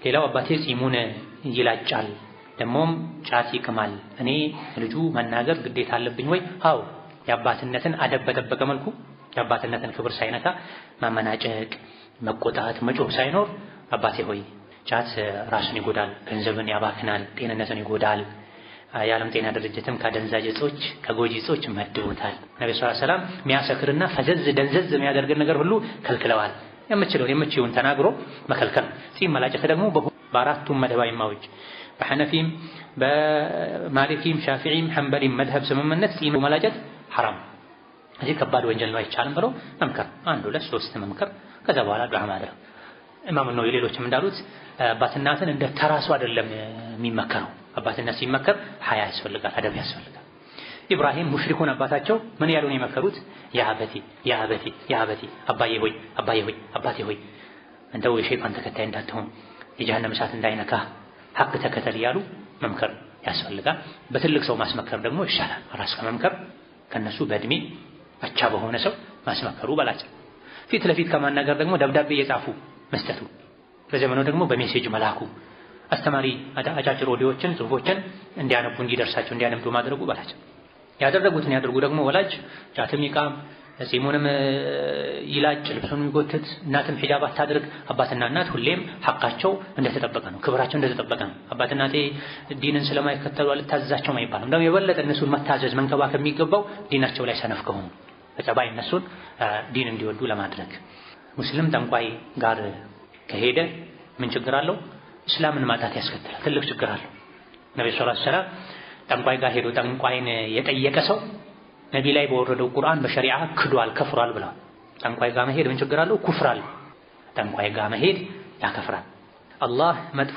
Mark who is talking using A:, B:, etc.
A: ሌላው አባቴ ጺሙን ይላጫል ደሞም ጫት ይቅማል እኔ ልጁ መናገር ግዴታ አለብኝ ወይ? አዎ የአባትነትን አደብ በጠበቀ መልኩ የአባትነትን ክብር ሳይነካ ማመናጨቅ መቆጣት መጮህ ሳይኖር አባቴ ሆይ ጫት ራስን ይጎዳል ገንዘብን ያባክናል ጤንነትን ይጎዳል የዓለም ጤና ድርጅትም ከአደንዛዥ እጾች ከጎጂ እጾች መድቦታል ነብዩ ሰለላሁ ዐለይሂ ወሰለም የሚያሰክርና ፈዘዝ ደንዘዝ የሚያደርግ ነገር ሁሉ ከልክለዋል የምችለውን ተናግሮ መከልከል ጺም መላጨት ደግሞ በአራቱም መደባዊ ማውጅ በሐነፊም በማሊኪም ሻፊዒም ሐንበሊም መዝሀብ ስምምነት ጺም መላጨት ሐራም እዚህ ከባድ ወንጀል ነው አይቻልም ብሎ መምከር 1 2 3 መምከር ከዛ በኋላ ዱዓ ማድረግ ኢማም ነው ሌሎችም እንዳሉት አባትናትን እንደ ተራሱ አይደለም የሚመከረው አባትና ሲመከር ሐያ ያስፈልጋል አደብ ያስፈልጋል ኢብራሂም ሙሽሪኩን አባታቸው ምን ያሉን የመከሩት ያ አባቴ አባዬ ሆይ አባቴ ሆይ እንደው የሸይጣን ተከታይ እንዳትሆን የጀሃነም እሳት እንዳይነካ ሐቅ ተከተል ያሉ መምከር ያስፈልጋል በትልቅ ሰው ማስመከር ደግሞ ይሻላል ራስ ከመምከር ከነሱ በእድሜ አቻ በሆነ ሰው ማስመከሩ በላጭ ፊት ለፊት ከማናገር ደግሞ ደብዳቤ እየጻፉ መስጠቱ በዘመኑ ደግሞ በሜሴጅ መላኩ አስተማሪ አጫጭር ኦዲዮችን ጽሁፎችን እንዲያነቡ እንዲደርሳቸው እንዲያነቡ ማድረጉ በላጭ ያደረጉትን ያድርጉ ደግሞ ወላጅ ጫትም ይቃም ጺሙንም ይላጭ ልብሱን ይጎትት እናትም ሒጃብ አታድርግ አባትና እናት ሁሌም ሐቃቸው እንደተጠበቀ ነው ክብራቸው እንደተጠበቀ ነው አባትና እናቴ ዲንን ስለማይከተሉ አልታዘዛቸውም አይባልም ደግሞ የበለጠ እነሱን መታዘዝ መንከባከብ የሚገባው ዲናቸው ላይ ሰነፍ ከሆኑ በጸባይ እነሱን ዲን እንዲወዱ ለማድረግ ሙስሊም ጠንቋይ ጋር ከሄደ ምን ችግር አለው እስላምን ማጣት ያስከትላል ትልቅ ችግር አለው ነብዩ ሰለላሁ ዐለይሂ ወሰለም ጠንቋይ ጋር ሄዶ ጠንቋይን የጠየቀ ሰው ነቢ ላይ በወረደው ቁርአን በሸሪዓ ክዷል ከፍሯል ብለዋል ጠንቋይ ጋር መሄድ ምን ችግር አለው ኩፍር አለ ጠንቋይ ጋር መሄድ ያከፍራል አላህ መጥፎ